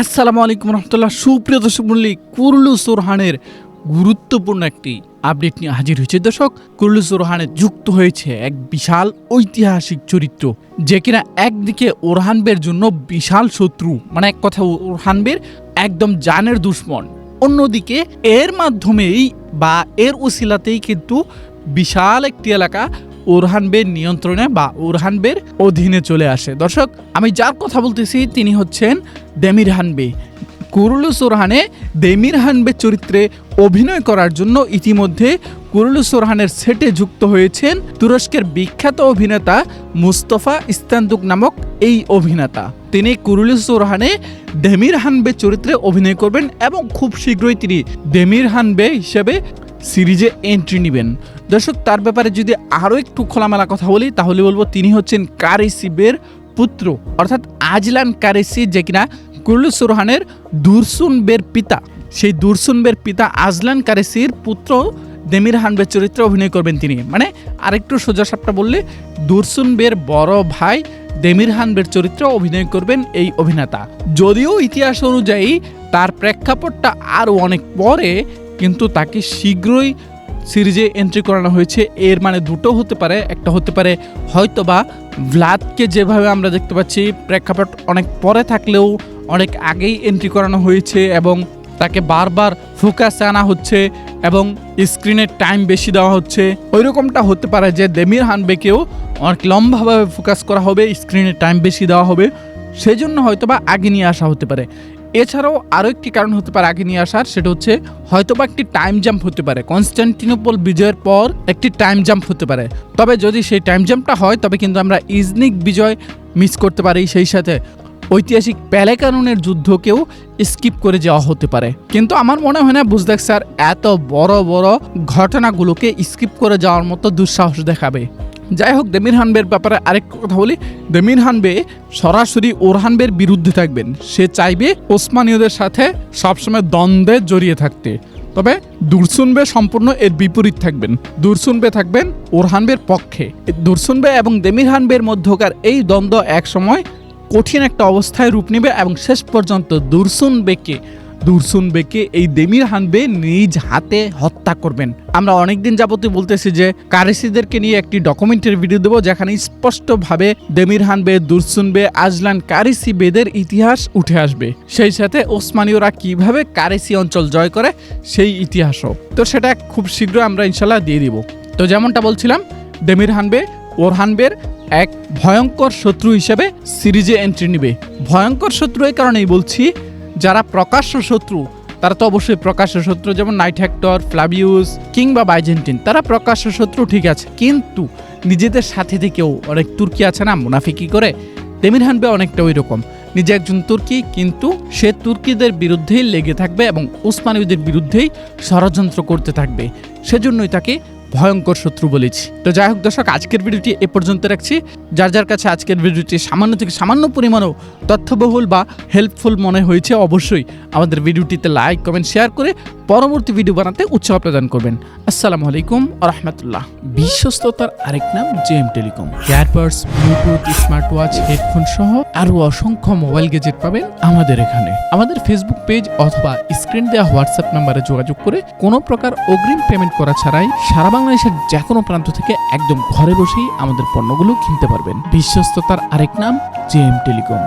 আসসালামু আলাইকুম রহমতুল্লাহ। সুপ্রিয় দর্শক মণ্ডলী, কুরুলুস ওরহানের গুরুত্বপূর্ণ একটি আপডেট নিয়ে হাজির হয়েছে। দর্শক, কুরুলুস ওরহানে যুক্ত হয়েছে এক বিশাল ঐতিহাসিক চরিত্র, যে কিনা একদিকে ওরহান বের জন্য বিশাল শত্রু, মানে এক কথা ওরহান বের একদম জানের দুশ্মন, অন্যদিকে এর মাধ্যমেই বা এর ওসিলাতেই কিন্তু বিশাল একটি এলাকা ওরহান বের নিয়ন্ত্রণে বা ওরহান বের অধীনে চলে আসে। দর্শক, আমি যার কথা বলতেছি তিনি হচ্ছেন দেমিরহান বে। কুরুলুস ওরহানে দেমিরহান বে চরিত্রে অভিনয় করার জন্য ইতিমধ্যে কুরুলুস ওরহানের সেটে যুক্ত হয়েছেন তুরস্কের বিখ্যাত অভিনেতা মুস্তফা ইস্তান্দুক নামক এই অভিনেতা। তিনি কুরুলুস ওরহানে দেমিরহান বে চরিত্রে অভিনয় করবেন এবং খুব শীঘ্রই তিনি দেমিরহান বে হিসেবে সিরিজে এন্ট্রি নেবেন। দর্শক, তার ব্যাপারে যদি আরও একটু খোলামেলা কথা বলি তাহলে বলবো তিনি হচ্ছেন কারেসি বের পুত্র, অর্থাৎ আজলান কারেসি, যে কিনা কুরুলুস ওরহানের দুরসুন বের পিতা। সেই দুরসুন বের পিতা আজলান কারেসির পুত্র দেমিরহান বের চরিত্রে অভিনয় করবেন তিনি। মানে আরেকটু সোজাসাপটা বললে দুরসুন বের বড় ভাই দেমিরহান বের চরিত্রে অভিনয় করবেন এই অভিনেতা। যদিও ইতিহাস অনুযায়ী তার প্রেক্ষাপটটা আরও অনেক পরে, কিন্তু তাকে শীঘ্রই সিরিজে এন্ট্রি করানো হয়েছে। এর মানে দুটো হতে পারে, একটা হতে পারে হয়তোবা ভ্লাদকে যেভাবে আমরা দেখতে পাচ্ছি প্রেক্ষাপট অনেক পরে থাকলেও অনেক আগেই এন্ট্রি করানো হয়েছে এবং তাকে বারবার ফোকাসে আনা হচ্ছে এবং স্ক্রিনের টাইম বেশি দেওয়া হচ্ছে। ওই রকমটা হতে পারে যে দেমিরহান বেকেও অনেক লম্বাভাবে ফোকাস করা হবে, স্ক্রিনের টাইম বেশি দেওয়া হবে, সেজন্য হয়তোবা আগে নিয়ে আসা হতে পারে। এছাড়াও আরও একটি কারণ হতে পারে আগে নিয়ে আসার, সেটা হচ্ছে হয়তোবা একটি টাইম জাম্প হতে পারে। কনস্টান্টিনোপল বিজয়ের পর একটি টাইম জাম্প হতে পারে। তবে যদি সেই টাইম জাম্পটা হয় তবে কিন্তু আমরা ইজনিক বিজয় মিস করতে পারি, সেই সাথে ঐতিহাসিক প্যালেকানুনের যুদ্ধকেও স্কিপ করে যাওয়া হতে পারে। কিন্তু আমার মনে হয় না বুজদাক স্যার এত বড় বড় ঘটনাগুলোকে স্কিপ করে যাওয়ার মতো দুঃসাহস দেখাবে। যাই হোক, দেমিরহান বের ব্যাপারে আরেকটু কথা বলি। দেমিরহান বে সরাসরি ওরহান বের বিরুদ্ধে থাকবেন। সে চাইবে ওসমানীয়দের সাথে সবসময় দ্বন্দ্বে জড়িয়ে থাকতে। তবে দুরসুন বে সম্পূর্ণ এর বিপরীত থাকবেন। দুরসুন বে থাকবেন ওরহান বের পক্ষে। দুরসুন বে এবং দেমিরহান বের মধ্যকার এই দ্বন্দ্ব এক সময় কঠিন একটা অবস্থায় রূপ নেবে এবং শেষ পর্যন্ত দুরসুন বেকে এই দেমিরহান বে নিজ হাতে হত্যা করবেন। আমরা অনেকদিন যাবতীয় বলতেছি যে কারেসিদেরকে নিয়ে একটি ডকুমেন্টারি ভিডিও দেবো, যেখানে স্পষ্টভাবে দেমিরহান বে, দুরসুন বে, আজলান কারেসি বেদের ইতিহাস উঠে আসবে। সেই সাথে ওসমানীয়রা কিভাবে কারেসি অঞ্চল জয় করে সেই ইতিহাসও। তো সেটা খুব শীঘ্র আমরা ইনশাল্লাহ দিয়ে দিব। তো যেমনটা বলছিলাম, দেমিরহান বে ওরহান বের এক ভয়ঙ্কর শত্রু হিসেবে সিরিজে এন্ট্রি নেবে। ভয়ঙ্কর শত্রু এই কারণেই বলছি, যারা প্রকাশ্য শত্রু তারা তো অবশ্যই প্রকাশ্য শত্রু, যেমন নাইট হেক্টর, ফ্লাভিউস কিংবা বাইজেন্টিন, তারা প্রকাশ্য শত্রু ঠিক আছে, কিন্তু নিজেদের সাথে থেকেও অনেক তুর্কি আছে না মুনাফিকি করে, দেমিরহান বে অনেকটা ওই রকম। নিজে একজন তুর্কি, কিন্তু সে তুর্কিদের বিরুদ্ধেই লেগে থাকবে এবং ওসমানীয়দের বিরুদ্ধেই ষড়যন্ত্র করতে থাকবে। সেজন্যই তাকে ভয়ঙ্কর শত্রু বলেছি। তো যাই হোক দর্শক, আজকের ভিডিওটি এ পর্যন্ত রাখছি। যার যার কাছে আজকের ভিডিওটি সামান্য থেকে সামান্য পরিমাণও তথ্যবহুল বা হেল্পফুল মনে হয়েছে, অবশ্যই আমাদের ভিডিওটিতে লাইক, কমেন্ট, শেয়ার করে পরবর্তী ভিডিও বানাতে উৎসাহ প্রদান করবেন। আসসালামু আলাইকুম ওয়া রাহমাতুল্লাহ। বিশ্বস্ততার আরেক নাম JM telecom. Earbuds, Bluetooth, smart watch, headphone সহ আরও অসংখ্য মোবাইল গ্যাজেট পাবেন আমাদের এখানে। আমাদের ফেসবুক পেজ অথবা স্ক্রিন দেওয়া হোয়াটসঅ্যাপ নাম্বারে যোগাযোগ করে কোনো প্রকার অগ্রিম পেমেন্ট করা ছাড়াই সারা বাংলাদেশের যে কোনো প্রান্ত থেকে একদম ঘরে বসেই আমাদের পণ্যগুলো কিনতে পারবেন। বিশ্বস্ততার আরেক নাম জেএম টেলিকম।